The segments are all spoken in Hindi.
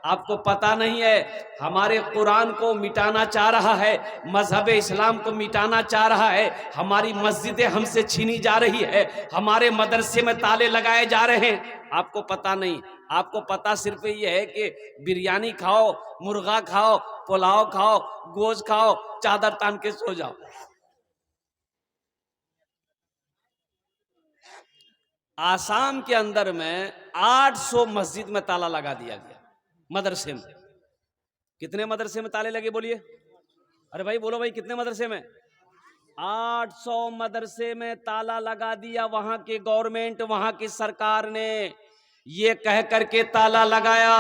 आपको पता नहीं है, हमारे कुरान को मिटाना चाह रहा है, मजहब इस्लाम को मिटाना चाह रहा है, हमारी मस्जिदें हमसे छीनी जा रही है, हमारे मदरसे में ताले लगाए जा रहे हैं। आपको पता नहीं, आपको पता सिर्फ ये है कि बिरयानी खाओ, मुर्गा खाओ, पुलाव खाओ, गोश्त खाओ, चादर तान के सो जाओ। आसाम के अंदर में 800 मस्जिद में ताला लगा दिया गया, मदरसे में। कितने मदरसे में ताले लगे बोलिए? अरे भाई बोलो भाई, कितने मदरसे में? 800 मदरसे में ताला लगा दिया। वहां के गवर्नमेंट, वहां की सरकार ने ये कह करके ताला लगाया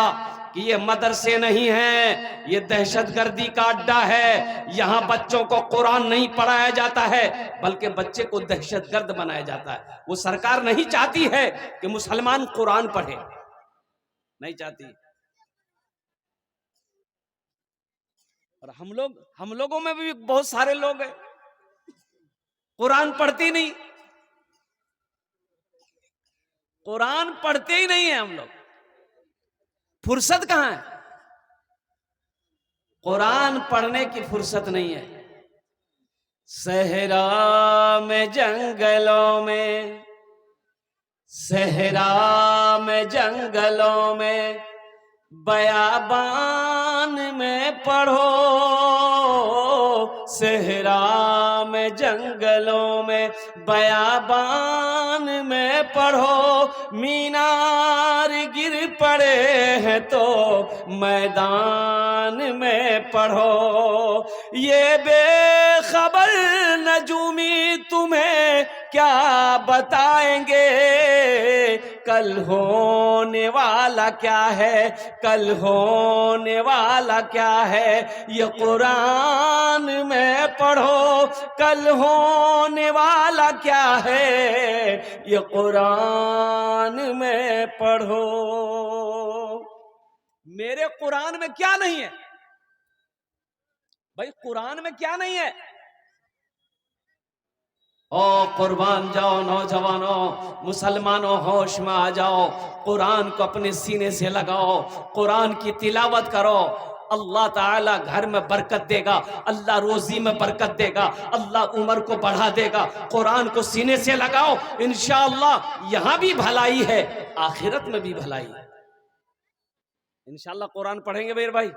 कि ये मदरसे नहीं है, ये दहशतगर्दी का अड्डा है, यहाँ बच्चों को कुरान नहीं पढ़ाया जाता है, बल्कि बच्चे को दहशतगर्द बनाया जाता है। वो सरकार नहीं चाहती है कि मुसलमान कुरान पढ़े, नहीं चाहती। और हम लोगों में भी बहुत सारे लोग हैं कुरान पढ़ते नहीं, कुरान पढ़ते ही नहीं है। हम लोग फुर्सत कहां है? कुरान पढ़ने की फुर्सत नहीं है। सहरा में जंगलों में, सहरा में जंगलों में, बयाबान में पढ़ो, सहरा में जंगलों में, बयाबान में पढ़ो, मीनार गिर पड़े हैं तो मैदान में पढ़ो। ये बेखबर नजूमी तुम्हें क्या बताएंगे, कल होने वाला क्या है, कल होने वाला क्या है, ये कुरान में पढ़ो, कल होने वाला क्या है, ये कुरान में पढ़ो। मेरे कुरान में क्या नहीं है भाई? कुरान में क्या नहीं है? ओ कुर्बान जाओ नौजवानों, मुसलमानों, होश में आ जाओ, कुरान को अपने सीने से लगाओ, कुरान की तिलावत करो। अल्लाह ताला घर में बरकत देगा, अल्लाह रोजी में बरकत देगा, अल्लाह उम्र को बढ़ा देगा। कुरान को सीने से लगाओ, इंशाअल्लाह यहां भी भलाई है, आखिरत में भी भलाई है। इंशाअल्लाह कुरान पढ़ेंगे वीर भाई।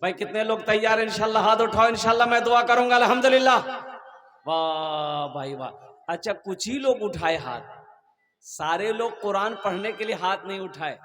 भाई कितने लोग तैयार हैं? इंशाअल्लाह हाथ उठाओ, इंशाअल्लाह मैं दुआ करूंगा। अल्हम्दुलिल्लाह, वाह भाई वाह। अच्छा, कुछ ही लोग उठाए हाथ, सारे लोग कुरान पढ़ने के लिए हाथ नहीं उठाए।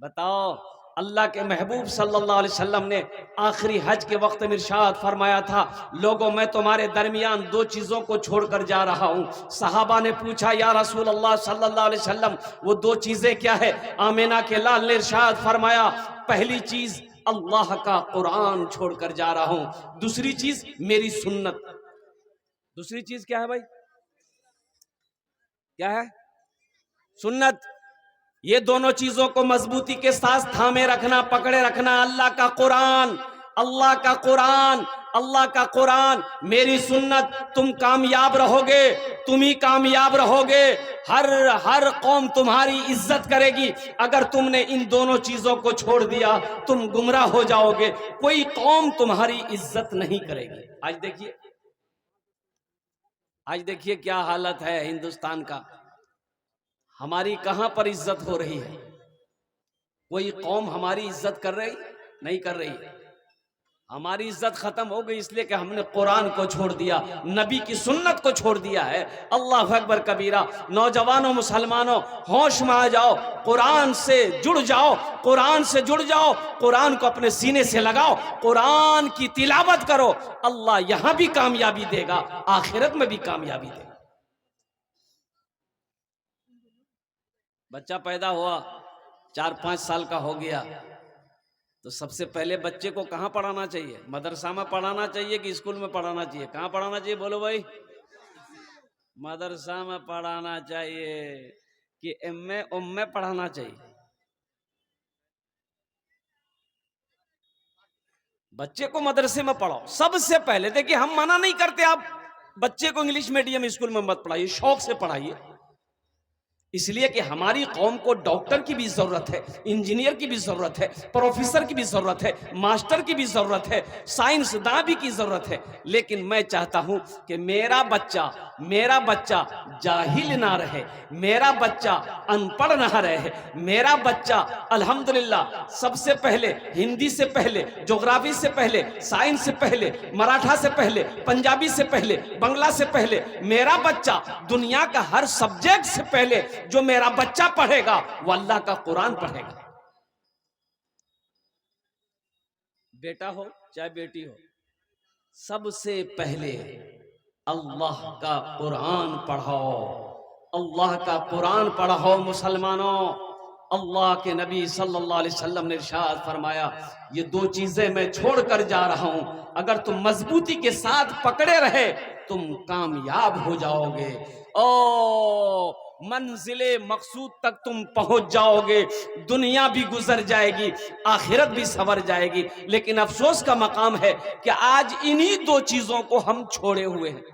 बताओ, अल्लाह के महबूब सल्लल्लाहु अलैहि वसल्लम ने आखिरी हज के वक्त में इरशाद फरमाया था, लोगों मैं तुम्हारे दरमियान दो चीजों को छोड़कर जा रहा हूं। सहाबा ने पूछा, या रसूल अल्लाह सल्लल्लाहु अलैहि वसल्लम वो दो चीजें क्या है? आमिना के लाल ने इरशाद फरमाया, पहली चीज अल्लाह का कुरान छोड़कर जा रहा हूं, दूसरी चीज मेरी सुन्नत। दूसरी चीज क्या है भाई? क्या है? सुन्नत। ये दोनों चीजों को मजबूती के साथ थामे रखना, पकड़े रखना। अल्लाह का कुरान, अल्लाह का कुरान, अल्लाह का कुरान, मेरी सुन्नत। तुम कामयाब रहोगे, तुम ही कामयाब रहोगे। हर कौम तुम्हारी इज्जत करेगी। अगर तुमने इन दोनों चीजों को छोड़ दिया, तुम गुमराह हो जाओगे, कोई कौम तुम्हारी इज्जत नहीं करेगी। आज देखिए क्या हालत है हिंदुस्तान का। हमारी कहां पर इज्जत हो रही है? कोई कौम हमारी इज्जत कर रही? नहीं कर रही। हमारी इज्जत खत्म हो गई इसलिए कि हमने कुरान को छोड़ दिया, नबी की सुन्नत को छोड़ दिया है। अल्लाह अकबर कबीरा। नौजवानों, मुसलमानों, होश में आ जाओ, कुरान से जुड़ जाओ, कुरान से जुड़ जाओ, कुरान को अपने सीने से लगाओ, कुरान की तिलावत करो। अल्लाह यहां भी कामयाबी देगा, आखिरत में भी कामयाबी देगा। बच्चा पैदा हुआ, 4-5 साल का हो गया, तो सबसे पहले बच्चे को कहाँ पढ़ाना चाहिए? मदरसा में पढ़ाना चाहिए कि स्कूल में पढ़ाना चाहिए? कहाँ पढ़ाना चाहिए बोलो भाई? मदरसा में पढ़ाना चाहिए कि उम्मे पढ़ाना चाहिए? बच्चे को मदरसे में पढ़ाओ सबसे पहले। देखिए, हम मना नहीं करते, आप बच्चे को इंग्लिश मीडियम स्कूल में मत पढ़ाइए, शौक से पढ़ाइए। इसलिए कि हमारी कौम को डॉक्टर की भी ज़रूरत है, इंजीनियर की भी ज़रूरत है, प्रोफेसर की भी ज़रूरत है, मास्टर की भी ज़रूरत है, साइंसदान भी की ज़रूरत है। लेकिन मैं चाहता हूं कि मेरा बच्चा जाहिल ना रहे, मेरा बच्चा अनपढ़ ना रहे, मेरा बच्चा अल्हम्दुलिल्लाह सबसे पहले हिंदी से पहले, ज्योग्राफी से पहले, साइंस से पहले, मराठा से पहले, पंजाबी से पहले, बंगला से पहले, मेरा बच्चा दुनिया का हर सब्जेक्ट से पहले जो मेरा बच्चा पढ़ेगा वो अल्लाह का कुरान पढ़ेगा। बेटा हो चाहे बेटी हो, सबसे पहले अल्लाह का कुरान पढ़ाओ, अल्लाह का कुरान पढ़ाओ मुसलमानों। अल्लाह के नबी सल्लल्लाहु अलैहि वसल्लम ने इरशाद फरमाया, ये दो चीजें मैं छोड़कर जा रहा हूं, अगर तुम मजबूती के साथ पकड़े रहे तुम कामयाब हो जाओगे, ओ मंजिले मकसूद तक तुम पहुंच जाओगे, दुनिया भी गुजर जाएगी, आखिरत भी सवर जाएगी। लेकिन अफसोस का मकाम है कि आज इन्हीं दो चीजों को हम छोड़े हुए हैं।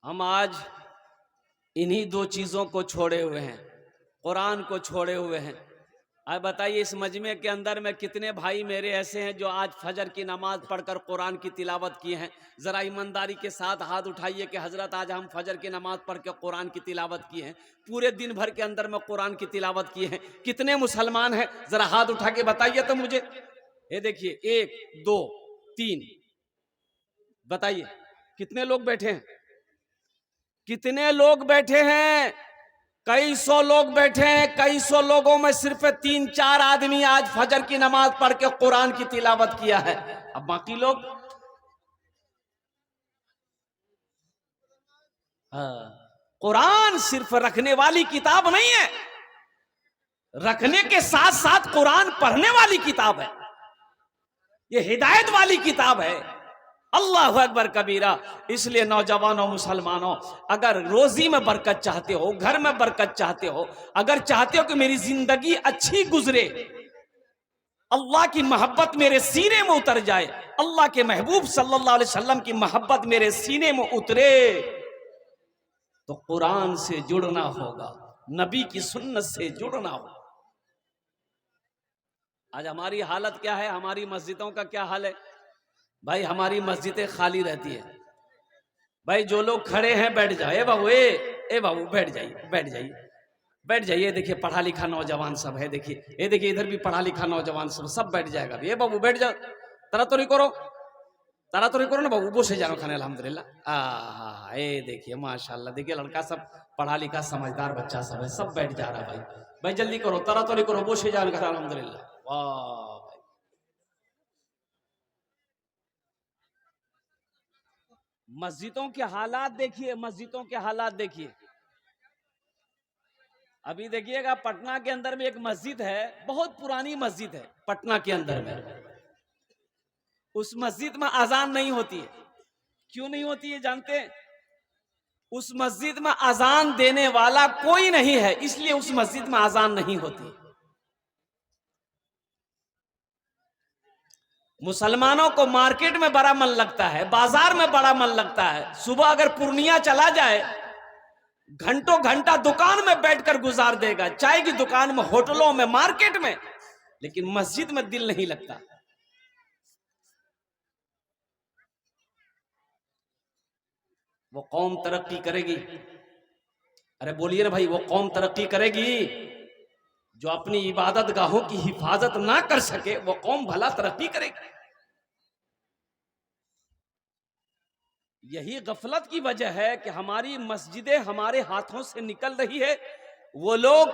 हम आज इन्हीं दो चीजों को छोड़े हुए हैं, कुरान को छोड़े हुए हैं। अब बताइए इस मजमे के अंदर में कितने भाई मेरे ऐसे हैं जो आज फजर की नमाज पढ़कर कुरान की तिलावत किए हैं? जरा ईमानदारी के साथ हाथ उठाइए कि हजरत आज हम फजर की नमाज पढ़ के कुरान की तिलावत किए हैं, पूरे दिन भर के अंदर में कुरान की तिलावत किए हैं। कितने मुसलमान हैं जरा हाथ उठा के बताइए तो मुझे। ये देखिए 1 2 3, बताइए कितने लोग बैठे हैं? कितने लोग बैठे हैं? कई सौ लोग बैठे हैं। कई सौ लोगों में सिर्फ 3-4 आदमी आज फजर की नमाज पढ़ के कुरान की तिलावत किया है। अब बाकी लोग कुरान सिर्फ रखने वाली किताब नहीं है, रखने के साथ साथ कुरान पढ़ने वाली किताब है, ये हिदायत वाली किताब है। अल्लाह अकबर कबीरा। इसलिए नौजवानों मुसलमानों, अगर रोजी में बरकत चाहते हो, घर में बरकत चाहते हो, अगर चाहते हो कि मेरी जिंदगी अच्छी गुजरे, अल्लाह की मोहब्बत मेरे सीने में उतर जाए, अल्लाह के महबूब सल्लल्लाहु अलैहि वसल्लम की मोहब्बत मेरे सीने में उतरे, तो कुरान से जुड़ना होगा, नबी की सुन्नत से जुड़ना होगा। आज हमारी हालत क्या है? हमारी मस्जिदों का क्या हाल है भाई? हमारी मस्जिदें खाली रहती है भाई, जो लोग खड़े हैं बैठ जाओ। ए बाबू, ए बाबू बैठ जाइए, बैठ जाइए, बैठ जाइए। देखिए पढ़ा लिखा नौजवान सब है, देखिए ये देखिए इधर भी पढ़ा लिखा नौजवान सब बैठ जाएगा। ए बाबू बैठ जाओ, तारा तो करो, तारा तो करो ना बाबू, बसे जानो खाने अल्हम्दुलिल्लाह। ए देखिए माशाल्लाह, देखिए लड़का सब पढ़ा लिखा समझदार बच्चा सब है, सब बैठ जा रहा है भाई। भाई जल्दी करो, तारा तो करो, बसे जानो खाने अल्हम्दुलिल्लाह। वाह, मस्जिदों के हालात देखिए, मस्जिदों के हालात देखिए। अभी देखिएगा पटना के अंदर में एक मस्जिद है, बहुत पुरानी मस्जिद है पटना के अंदर में। उस मस्जिद में अजान नहीं होती है। क्यों नहीं होती है जानते हैं? उस मस्जिद में अजान देने वाला कोई नहीं है, इसलिए उस मस्जिद में अजान नहीं होती। मुसलमानों को मार्केट में बड़ा मन लगता है, बाजार में बड़ा मन लगता है। सुबह अगर पूर्णिया चला जाए, घंटों घंटा दुकान में बैठकर गुजार देगा, चाय की दुकान में, होटलों में, मार्केट में, लेकिन मस्जिद में दिल नहीं लगता। वो कौम तरक्की करेगी? अरे बोलिए ना भाई, वो कौम तरक्की करेगी जो अपनी इबादत गाहों की हिफाजत ना कर सके, वो कौम भला तरक्की करेगी? यही गफलत की वजह है कि हमारी मस्जिदें हमारे हाथों से निकल रही है, वो लोग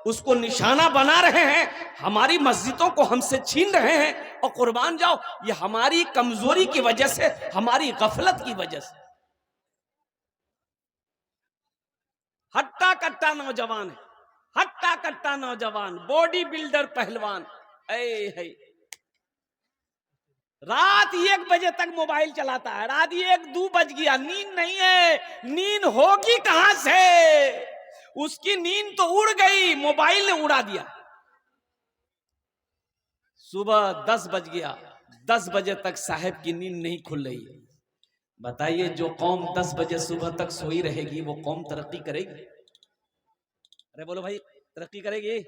उसको निशाना बना रहे हैं, हमारी मस्जिदों को हमसे छीन रहे हैं। और कुर्बान जाओ, ये हमारी कमजोरी की वजह से, हमारी गफलत की वजह से। हट्टा कट्टा नौजवान है, हट्टा कट्टा नौजवान, बॉडी बिल्डर पहलवान, है रात 1 बजे तक मोबाइल चलाता है, रात 1-2 बज गया, नींद नहीं है। नींद होगी कहां से? उसकी नींद तो उड़ गई, मोबाइल ने उड़ा दिया। सुबह 10 बज गया, 10 बजे तक साहब की नींद नहीं खुल रही। बताइए, जो कौम 10 बजे सुबह तक सोई रहेगी वो कौम तरक्की करेगी? अरे बोलो भाई, तरक्की करेगी?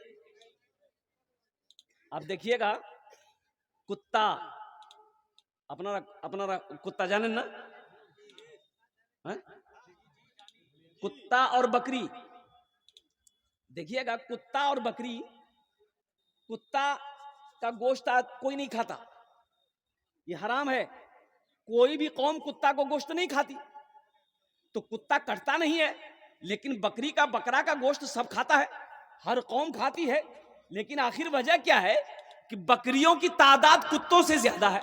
आप देखिएगा, कुत्ता अपना अपना कुत्ता जाने ना है? कुत्ता और बकरी, देखिएगा कुत्ता और बकरी, कुत्ता का गोश्त आज कोई नहीं खाता, ये हराम है। कोई भी कौम कुत्ता को गोश्त नहीं खाती, तो कुत्ता कटता नहीं है, लेकिन बकरी का बकरा का गोश्त सब खाता है, हर कौम खाती है। लेकिन आखिर वजह क्या है कि बकरियों की तादाद कुत्तों से ज्यादा है।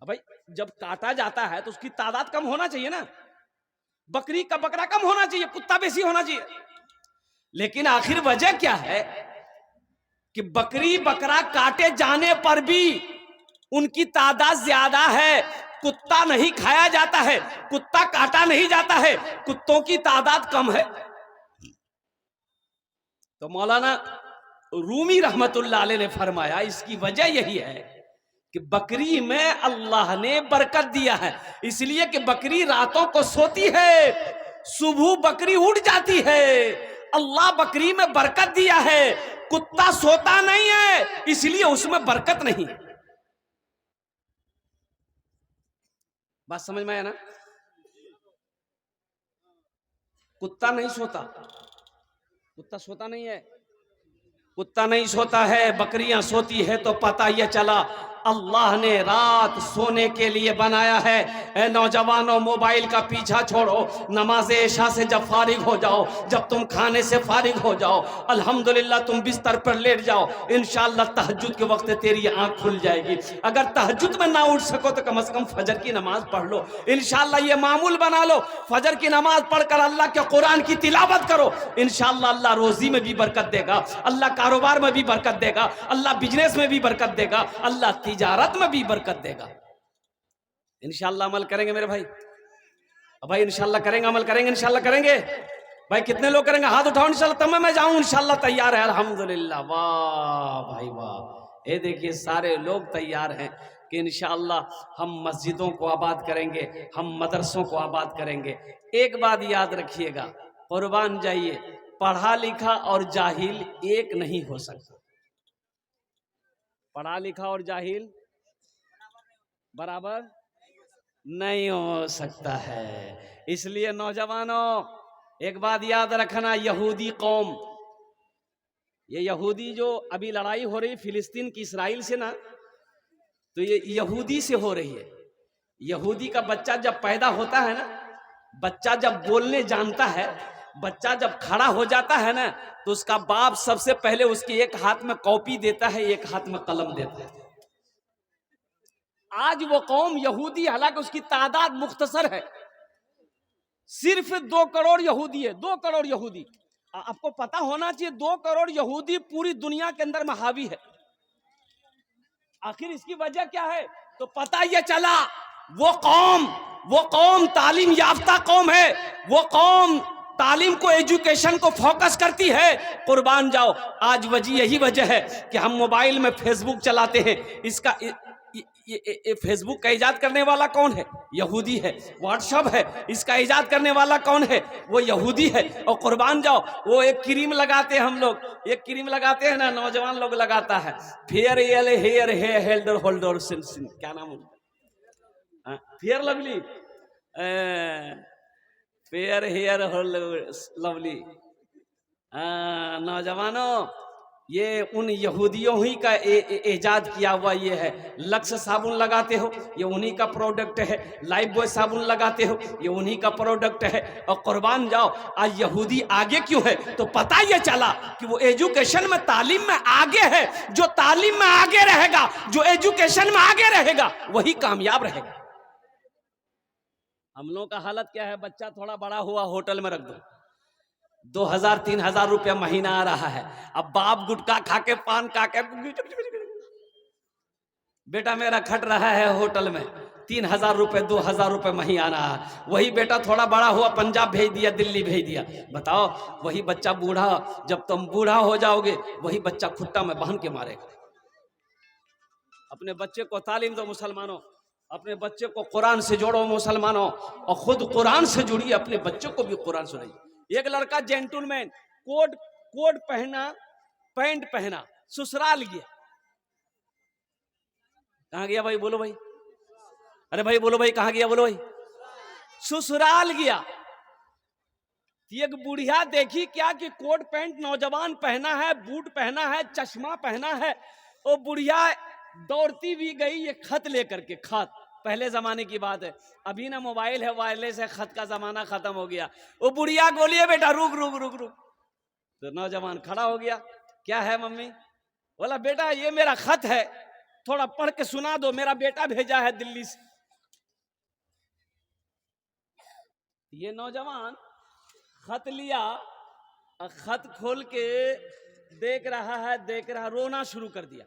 अब भाई जब काटा जाता है तो उसकी तादाद कम होना चाहिए ना, बकरी का बकरा कम होना चाहिए, कुत्ता बेसी होना चाहिए। लेकिन आखिर वजह क्या है कि बकरी बकरा काटे जाने पर भी उनकी तादाद ज्यादा है, कुत्ता नहीं खाया जाता है, कुत्ता काटा नहीं जाता है, कुत्तों की तादाद कम है। तो मौलाना रूमी रहमतुल्लाह अलैह ने फरमाया इसकी वजह यही है कि बकरी में अल्लाह ने बरकत दिया है, इसलिए कि बकरी रातों को सोती है, सुबह बकरी उठ जाती है, अल्लाह बकरी में बरकत दिया है। कुत्ता सोता नहीं है, इसलिए उसमें बरकत नहीं है। बात समझ में आया ना? कुत्ता नहीं सोता, कुत्ता सोता नहीं है, कुत्ता नहीं सोता है, बकरियां सोती है। तो पता यह चला अल्लाह ने रात सोने के लिए बनाया है। ए नौजवानों, मोबाइल का पीछा छोड़ो, नमाज इशा से जब फारिग हो जाओ, जब तुम खाने से फारिग हो जाओ, अल्हम्दुलिल्लाह तुम बिस्तर पर लेट जाओ, इंशाअल्लाह तहज्जुद के वक्त तेरी आंख खुल जाएगी। अगर तहज्जुद में ना उठ सको तो कम से कम फजर की नमाज पढ़ लो, इंशाअल्लाह ये मामूल बना लो, फजर की नमाज पढ़कर अल्लाह के कुरान की तिलावत करो, इंशाअल्लाह अल्लाह रोजी में भी बरकत देगा, अल्लाह कारोबार में भी बरकत देगा, अल्लाह बिजनेस में भी बरकत देगा, अल्लाह तिजारत में भी बरकत देगा। इंशाअल्लाह अमल करेंगे मेरे भाई? भाई इंशाअल्लाह करेंगे, अमल करेंगे, इंशाअल्लाह करेंगे। भाई कितने लोग करेंगे? हाथ उठाओ इंशाअल्लाह, तब मैं जाऊं इंशाअल्लाह, तैयार है अल्हम्दुलिल्लाह। वाह भाई वाह, ये देखिए सारे लोग तैयार हैं कि इंशाअल्लाह हम मस्जिदों को आबाद करेंगे, हम मदरसों को आबाद करेंगे। एक बात याद रखिएगा, कुर्बान जाइए, पढ़ा लिखा और जाहिल एक नहीं हो सकता, पढ़ा लिखा और जाहिल बराबर नहीं हो सकता है। इसलिए नौजवानों एक बात याद रखना, यहूदी कौम, ये यहूदी जो अभी लड़ाई हो रही फिलिस्तीन की इसराइल से ना, तो ये यहूदी से हो रही है। यहूदी का बच्चा जब पैदा होता है ना, बच्चा जब बोलने जानता है, बच्चा जब खड़ा हो जाता है ना, तो उसका बाप सबसे पहले उसके एक हाथ में कॉपी देता है, एक हाथ में कलम देता है। आज वो कौम यहूदी, हालांकि उसकी तादाद मुख्तसर है, सिर्फ 2 करोड़ यहूदी है, 2 करोड़ यहूदी। आपको पता होना चाहिए 2 करोड़ यहूदी पूरी दुनिया के अंदर में हावी है। आखिर इसकी वजह क्या है? तो पता यह चला वो कौम तालीम याफ्ता कौम है, वो कौम तालीम को, एजुकेशन को फोकस करती है। कुर्बान जाओ, आज यही वजह है कि हम मोबाइल में फेसबुक चलाते हैं। इसका ये फेसबुक का इजाद करने वाला कौन है? यहूदी है। व्हाट्सएप है, इसका इजाद करने वाला कौन है? वो यहूदी है। और कुर्बान जाओ, वो एक क्रीम लगाते हैं, हम लोग एक क्रीम लगाते हैं ना, नौजवान लोग लगाता है, फेयर हेयर होल्डर, क्या नाम है? Fair Lovely, Fair Hair Lovely. नौजवानों, ये उन यहूदियों ही का इजाद किया हुआ ये है। लक्स साबुन लगाते हो, ये उन्हीं का प्रोडक्ट है। लाइफ बॉय साबुन लगाते हो, ये उन्हीं का प्रोडक्ट है। और कुर्बान जाओ, आज यहूदी आगे क्यों है? तो पता ये चला कि वो एजुकेशन में, तालीम में आगे है। जो तालीम में आगे रहेगा, जो एजुकेशन में आगे रहेगा, वही कामयाब रहेगा। हम लोगों का हालत क्या है? बच्चा थोड़ा बड़ा हुआ, होटल में रख दो, 2000-3000 रुपया महीना आ रहा है। अब बाप गुटखा खा के, पान खा के, बेटा मेरा खट रहा है होटल में, 3000 रुपये 2000 रुपये महीना आ रहा है। वही बेटा थोड़ा बड़ा हुआ, पंजाब भेज दिया, दिल्ली भेज दिया। बताओ, वही बच्चा बूढ़ा, जब तुम बूढ़ा हो जाओगे, वही बच्चा खुट्टा में बांध के मारेगा। अपने बच्चे को तालीम दो मुसलमानों, अपने बच्चे को कुरान से जोड़ो मुसलमानों, और खुद कुरान से जुड़िए, अपने बच्चों को भी कुरान सुनाइए। एक लड़का जेंटलमैन कोट कोट पहना, पैंट पहना, ससुराल गया। कहां गया भाई? बोलो भाई, अरे भाई बोलो भाई, कहां गया? बोलो भाई। ससुराल गया। एक बुढ़िया देखी क्या कि कोट पैंट नौजवान पहना है, बूट पहना है, चश्मा पहना है। वो बुढ़िया दौड़ती भी गई ये खत लेकर के। खत पहले जमाने की बात है, अभी ना मोबाइल है, वायरलेस है, खत का जमाना खत्म हो गया। वो बुढ़िया बोलिए बेटा रुक रुक रुक रुक। तो नौजवान खड़ा हो गया। क्या है मम्मी? बोला बेटा ये मेरा खत है, थोड़ा पढ़ के सुना दो, मेरा बेटा भेजा है दिल्ली से। ये नौजवान खत लिया, खत खोल के देख रहा, रोना शुरू कर दिया।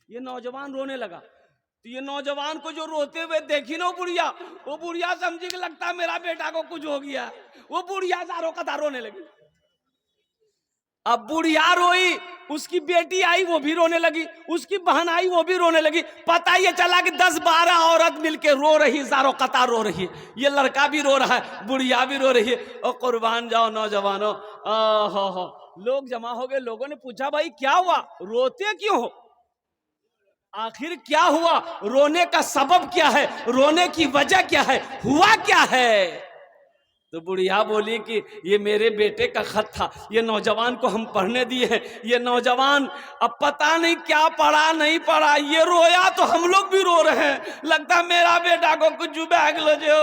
ये नौजवान रोने लगा। तो ये नौजवान को जो रोते हुए देखी ना वो बुढ़िया समझी कि लगता है मेरा बेटा को कुछ हो गया। वो बुढ़िया जारो कतार रोने लगी। अब बुढ़िया रोई, उसकी बेटी आई वो भी रोने लगी, उसकी बहन आई वो भी रोने लगी। पता ये चला कि 10-12 औरत मिलके रो रही, जारो कतार रो रही है। ये लड़का भी रो रहा है, बुढ़िया भी रो रही है। और कुर्बान जाओ नौजवानों, लोग जमा हो गए। लोगों ने पूछा भाई क्या हुआ, रोते क्यों हो? आखिर क्या हुआ? रोने का सबब क्या है? रोने की वजह क्या है? हुआ क्या है? तो बुढ़िया बोली कि ये मेरे बेटे का खत था, ये नौजवान को हम पढ़ने दिए हैं। ये नौजवान अब पता नहीं क्या पढ़ा नहीं पढ़ा, ये रोया तो हम लोग भी रो रहे हैं। लगता मेरा बेटा को कुछ बैग लो जो।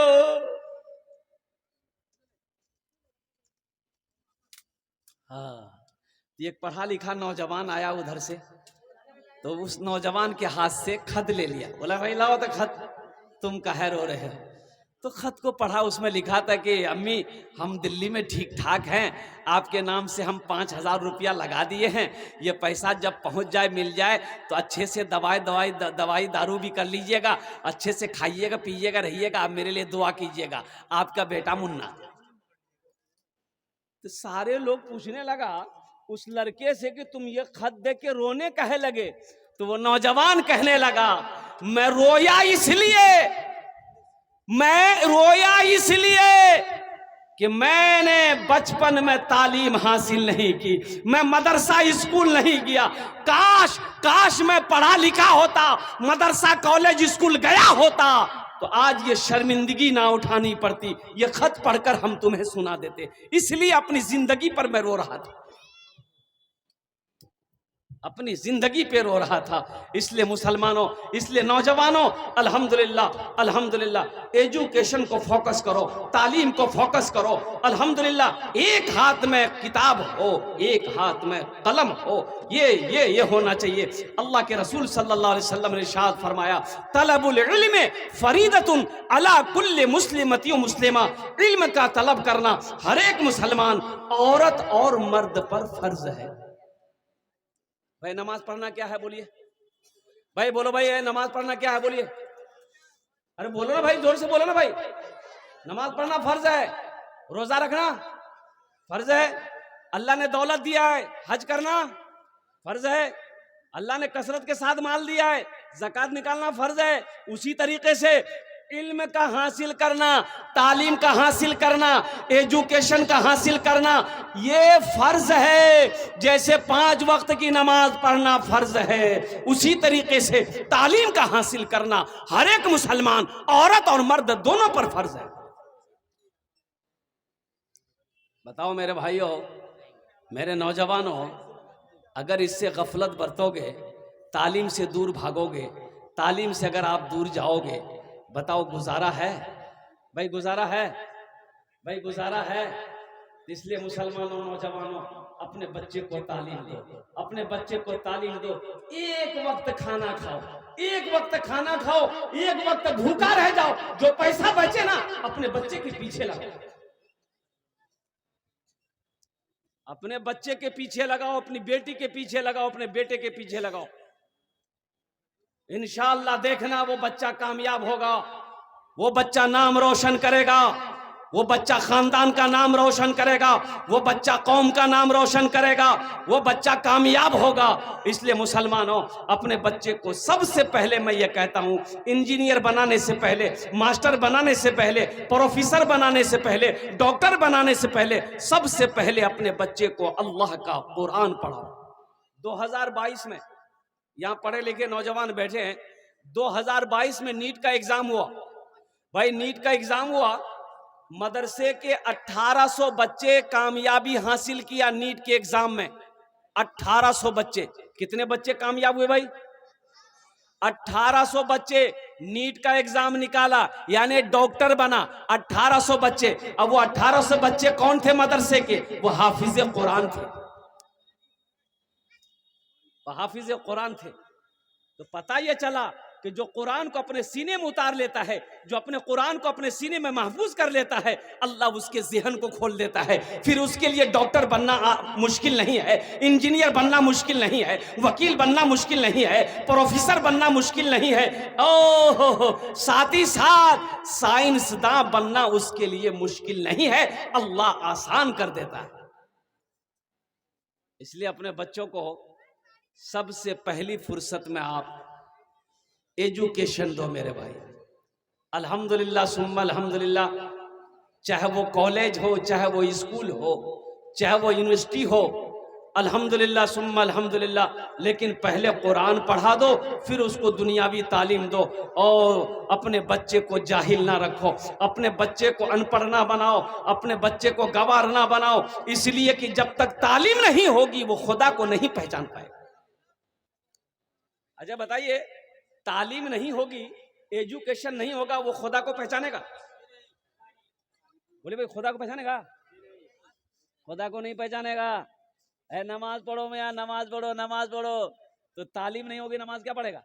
हाँ, एक पढ़ा लिखा नौजवान आया उधर से, तो उस नौजवान के हाथ से खत ले लिया। बोला भाई लाओ तो खत, तुम काहे रो रहे हो? तो खत को पढ़ा, उसमें लिखा था कि अम्मी हम दिल्ली में ठीक ठाक हैं, आपके नाम से हम 5,000 रुपया लगा दिए हैं। ये पैसा जब पहुंच जाए, मिल जाए तो अच्छे से दवाई दारू भी कर लीजिएगा, अच्छे से खाइएगा पीजिएगा रहिएगा। आप मेरे लिए दुआ कीजिएगा, आपका बेटा मुन्ना। तो सारे लोग पूछने लगा उस लड़के से कि तुम ये खत देख के रोने कहे लगे? तो वो नौजवान कहने लगा मैं रोया इसलिए कि मैंने बचपन में तालीम हासिल नहीं की, मैं मदरसा स्कूल नहीं गया। काश मैं पढ़ा लिखा होता, मदरसा कॉलेज स्कूल गया होता, तो आज ये शर्मिंदगी ना उठानी पड़ती। ये खत पढ़कर हम तुम्हें सुना देते, इसलिए अपनी जिंदगी पर मैं रो रहा था, अपनी जिंदगी पे रो रहा था। इसलिए मुसलमानों, इसलिए नौजवानों, अल्हम्दुलिल्लाह एजुकेशन को फोकस करो, तालीम को फोकस करो। अल्हम्दुलिल्लाह एक हाथ में किताब हो, एक हाथ में कलम हो, ये होना चाहिए। अल्लाह के रसूल सल्लल्लाहु अलैहि वसल्लम ने इरशाद फरमाया तलबुल इल्म फरीदतुन अला कुल्li मुस्लिमती व मुस्लिमा। इल्म का तलब करना हर एक मुसलमान औरत और मर्द पर फर्ज है। भाई नमाज पढ़ना क्या है बोलिए? भाई बोलो भाई, नमाज पढ़ना क्या है बोलिए? अरे बोलो ना भाई, जोर से बोलो ना भाई। नमाज पढ़ना फर्ज है, रोजा रखना फर्ज है, अल्लाह ने दौलत दिया है, हज करना फर्ज है, अल्लाह ने कसरत के साथ माल दिया है, ज़कात निकालना फर्ज है। उसी तरीके से इल्म का हासिल करना, तालीम का हासिल करना, एजुकेशन का हासिल करना ये फर्ज है। जैसे 5 वक्त की नमाज पढ़ना फर्ज है, उसी तरीके से तालीम का हासिल करना हर एक मुसलमान औरत और मर्द दोनों पर फर्ज है। बताओ मेरे भाइयों, मेरे नौजवानों, अगर इससे गफलत बरतोगे, तालीम से दूर भागोगे, तालीम से अगर आप दूर जाओगे, बताओ गुजारा है? भाई गुजारा है? भाई गुजारा है? इसलिए मुसलमानों, नौजवानों, अपने बच्चे को तालीम दो, अपने बच्चे को तालीम दो। एक वक्त खाना खाओ, एक वक्त खाना खाओ, एक वक्त भूखा रह जाओ, जो पैसा बचे ना अपने बच्चे के पीछे लगाओ, अपने बच्चे के पीछे लगाओ, अपनी बेटी के पीछे लगाओ, अपने बेटे के पीछे लगाओ। इंशाअल्लाह देखना वो बच्चा कामयाब होगा, वो बच्चा नाम रोशन करेगा, वो बच्चा खानदान का नाम रोशन करेगा, वो बच्चा कौम का नाम रोशन करेगा, वो बच्चा कामयाब होगा। इसलिए मुसलमानों, अपने बच्चे को सबसे पहले मैं ये कहता हूँ, इंजीनियर बनाने से पहले, मास्टर बनाने से पहले, प्रोफेसर बनाने से पहले, डॉक्टर बनाने से पहले, सबसे पहले अपने बच्चे को अल्लाह का कुरान पढ़ाओ। 2022 में यहाँ पढ़े लिखे नौजवान बैठे हैं, 2022 में नीट का एग्जाम हुआ। भाई नीट का एग्जाम हुआ, मदरसे के 1800 बच्चे कामयाबी हासिल किया नीट के एग्जाम में। 1800 बच्चे, कितने बच्चे कामयाब हुए भाई? 1800 बच्चे नीट का एग्जाम निकाला, यानी डॉक्टर बना 1800 बच्चे। अब वो 1800 बच्चे कौन थे मदरसे के? वो हाफिज कुरान थे, वो हाफिज कुरान थे। तो पता ये चला कि जो कुरान को अपने सीने में उतार लेता है, जो अपने कुरान को अपने सीने में महफूज कर लेता है, अल्लाह उसके ज़हन को खोल देता है। फिर उसके लिए डॉक्टर बनना मुश्किल नहीं है, इंजीनियर बनना मुश्किल नहीं है, वकील बनना मुश्किल नहीं है, प्रोफेसर बनना मुश्किल नहीं है, ओहो साथ ही साथ साइंसदान बनना उसके लिए मुश्किल नहीं है, अल्लाह आसान कर देता है। इसलिए अपने बच्चों को सबसे पहली फुर्सत में आप एजुकेशन दो मेरे भाई। अल्हम्दुलिल्लाह सुम्मा अल्हम्दुलिल्लाह, चाहे वो कॉलेज हो, चाहे वो स्कूल हो, चाहे वो यूनिवर्सिटी हो, अल्हम्दुलिल्लाह सुम्मा अल्हम्दुलिल्लाह। लेकिन पहले कुरान पढ़ा दो, फिर उसको दुनियावी तालीम दो। और अपने बच्चे को जाहिल ना रखो, अपने बच्चे को अनपढ़ ना बनाओ, अपने बच्चे को गवार ना बनाओ, इसलिए कि जब तक तालीम नहीं होगी वो खुदा को नहीं पहचान पाएगा। अच्छा बताइए, तालीम नहीं होगी, एजुकेशन नहीं होगा, वो खुदा को पहचानेगा? बोले भाई खुदा को पहचानेगा? खुदा को नहीं पहचानेगा। है नमाज पढ़ो में, नमाज पढ़ो नमाज पढ़ो, तो तालीम नहीं होगी, नमाज क्या पढ़ेगा?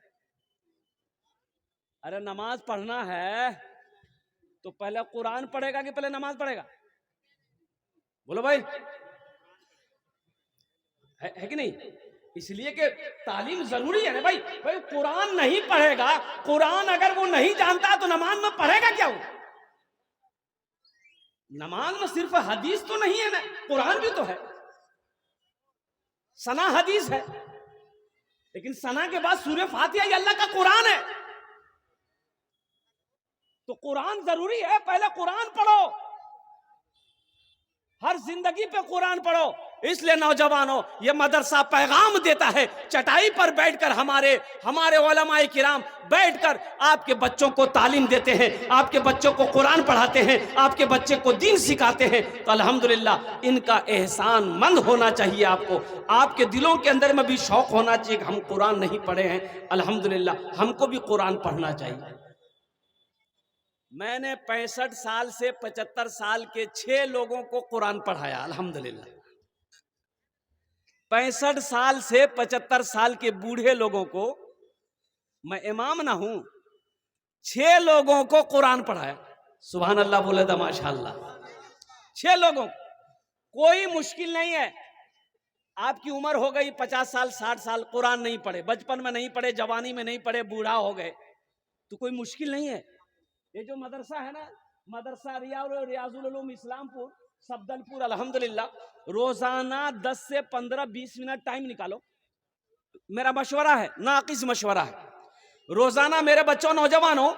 अरे नमाज पढ़ना है तो पहले कुरान पढ़ेगा कि पहले नमाज पढ़ेगा? बोलो भाई, है कि नहीं? इसलिए कि तालीम जरूरी है ना भाई। भाई कुरान नहीं पढ़ेगा, कुरान अगर वो नहीं जानता तो नमाज में पढ़ेगा क्या? वो नमाज में सिर्फ हदीस तो नहीं है ना, कुरान भी तो है। सना हदीस है, लेकिन सना के बाद सूरह फातिहा ये अल्लाह का कुरान है। तो कुरान जरूरी है, पहले कुरान पढ़ो, हर जिंदगी पे कुरान पढ़ो। इसलिए नौजवानों, ये मदरसा पैगाम देता है, चटाई पर बैठकर हमारे उलमाए किराम बैठकर आपके बच्चों को तालीम देते हैं, आपके बच्चों को कुरान पढ़ाते हैं, आपके बच्चे को दीन सिखाते हैं। तो अल्हम्दुलिल्लाह इनका एहसान मंद होना चाहिए आपको। आपके दिलों के अंदर में भी शौक होना चाहिए कि हम कुरान नहीं पढ़े हैं, अल्हम्दुलिल्लाह हमको भी कुरान पढ़ना चाहिए। मैंने 65 साल से 75 साल के 6 लोगों को कुरान पढ़ाया, अल्हम्दुलिल्लाह। 65 साल से 75 साल के बूढ़े लोगों को, मैं इमाम ना हूं, 6 लोगों को कुरान पढ़ाया। सुभान अल्लाह बोले तो माशाअल्लाह। 6 लोगों, कोई मुश्किल नहीं है। आपकी उम्र हो गई 50 साल 60 साल, कुरान नहीं पढ़े, बचपन में नहीं पढ़े, जवानी में नहीं पढ़े, बूढ़ा हो गए, तो कोई मुश्किल नहीं है। ये जो मदरसा है ना, मदरसा रियाजुल उलूम इस्लामपुर सफदलपुर, अल्हम्दुलिल्लाह रोजाना 10 से 15-20 मिनट टाइम निकालो। मेरा मशवरा है, नाकिस मशवरा है, रोजाना मेरे बच्चों नौजवानों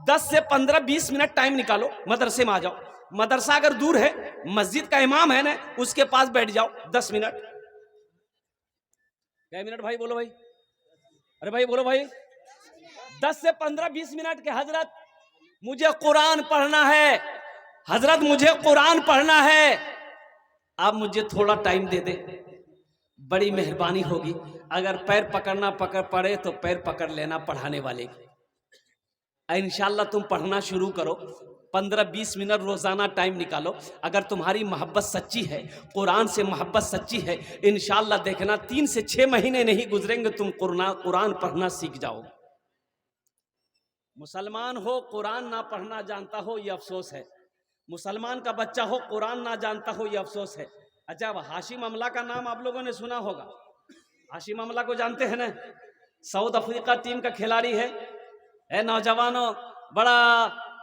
10 से 15-20 मिनट टाइम निकालो, मदरसे में आ जाओ। मदरसा अगर दूर है, मस्जिद का इमाम है ना, उसके पास बैठ जाओ 10 मिनट। क्या मिनट भाई? बोलो भाई, अरे भाई बोलो भाई। 10 से 15-20 मिनट के, हजरत मुझे कुरान पढ़ना है, हजरत मुझे कुरान पढ़ना है, आप मुझे थोड़ा टाइम दे दे, बड़ी मेहरबानी होगी। अगर पैर पकड़ना पड़े तो पैर पकड़ लेना पढ़ाने वाले की। इंशाल्लाह तुम पढ़ना शुरू करो, 15-20 मिनट रोजाना टाइम निकालो। अगर तुम्हारी मोहब्बत सच्ची है, कुरान से मोहब्बत सच्ची है, इंशाल्लाह देखना 3 से 6 महीने नहीं गुजरेंगे, तुम कुरान पढ़ना सीख जाओ। मुसलमान हो कुरान ना पढ़ना जानता हो, ये अफसोस है। मुसलमान का बच्चा हो कुरान ना जानता हो, ये अफसोस है। अच्छा, हाशिम अमला का नाम आप लोगों ने सुना होगा। हाशिम अमला को जानते हैं ना? साउथ अफ्रीका टीम का खिलाड़ी है नौजवानों, बड़ा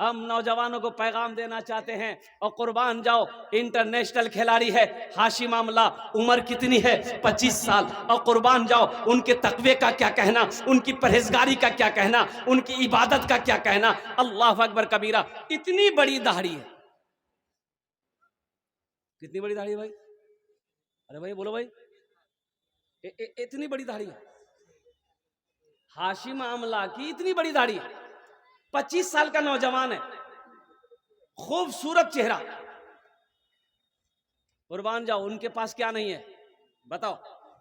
हम नौजवानों को पैगाम देना चाहते हैं और कुर्बान जाओ, इंटरनेशनल खिलाड़ी है हाशिम आमला, उम्र कितनी है 25 साल, और कुर्बान जाओ उनके तकवे का क्या कहना, उनकी परहेजगारी का क्या कहना, उनकी इबादत का क्या कहना। अल्लाह अकबर कबीरा। इतनी बड़ी दाढ़ी है, कितनी बड़ी दाढ़ी है भाई? अरे भाई बोलो भाई, इतनी बड़ी दाढ़ी है हाशिम आमला की, इतनी बड़ी दाढ़ी है। 25 साल का नौजवान है, खूबसूरत चेहरा। कुर्बान जाओ, उनके पास क्या नहीं है बताओ?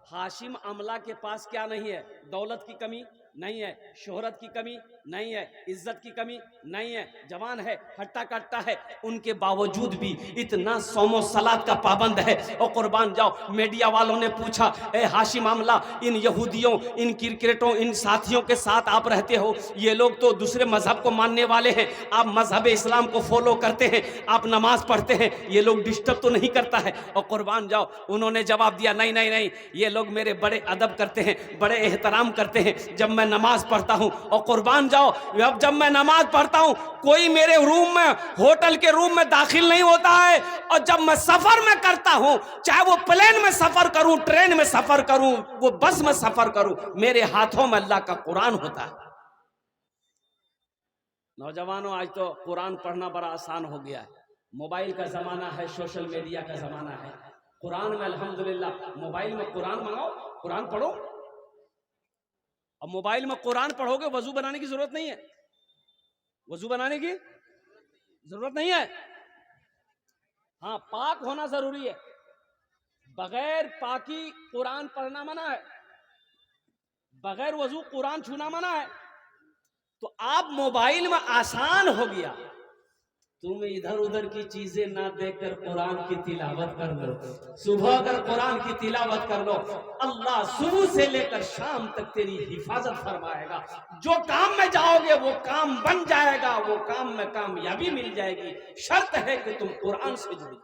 हाशिम आमला के पास क्या नहीं है? दौलत की कमी नहीं है, शोहरत की कमी नहीं है, इज्जत की कमी नहीं है, जवान है, हट्टा कट्टा है, उनके बावजूद भी इतना सौमो सलात का पाबंद है। और कुर्बान जाओ, मीडिया वालों ने पूछा, ए हाशिम आमला, इन यहूदियों, इन क्रिकेटों, इन साथियों के साथ आप रहते हो, ये लोग तो दूसरे मजहब को मानने वाले हैं, आप मजहब इस्लाम को फॉलो करते हैं, आप नमाज पढ़ते हैं, ये लोग डिस्टर्ब तो नहीं करता है? और कुर्बान जाओ, उन्होंने जवाब दिया, नहीं नहीं नहीं, ये लोग मेरे बड़े अदब करते हैं, बड़े एहतराम करते हैं जब मैं नमाज पढ़ता हूं। और कुर्बान जाओ, जब मैं नमाज पढ़ता हूं कोई मेरे रूम में, होटल के रूम में दाखिल नहीं होता है। और जब मैं सफर में करता हूं, चाहे वो प्लेन में सफर करूं, ट्रेन में सफर करूं, वो बस में सफर करूं, मेरे हाथों में अल्लाह का कुरान होता है। नौजवानों, आज तो कुरान पढ़ना बड़ा आसान हो गया है, मोबाइल का जमाना है, सोशल मीडिया का जमाना है। कुरान में अल्हम्दुलिल्लाह, मोबाइल में कुरान मंगाओ, कुरान पढ़ो। अब मोबाइल में कुरान पढ़ोगे, वजू बनाने की जरूरत नहीं है, वजू बनाने की जरूरत नहीं है। हाँ, पाक होना जरूरी है, बगैर पाकी कुरान पढ़ना मना है, बगैर वजू कुरान छूना मना है। तो आप मोबाइल में आसान हो गया, तुम इधर उधर की चीजें ना देखकर कुरान की तिलावत कर लो। सुबह अगर कुरान की तिलावत कर लो, अल्लाह सुबह से लेकर शाम तक तेरी हिफाजत फरमाएगा। जो काम में जाओगे वो काम बन जाएगा, वो काम में कामयाबी मिल जाएगी। शर्त है कि तुम कुरान से जुड़ो।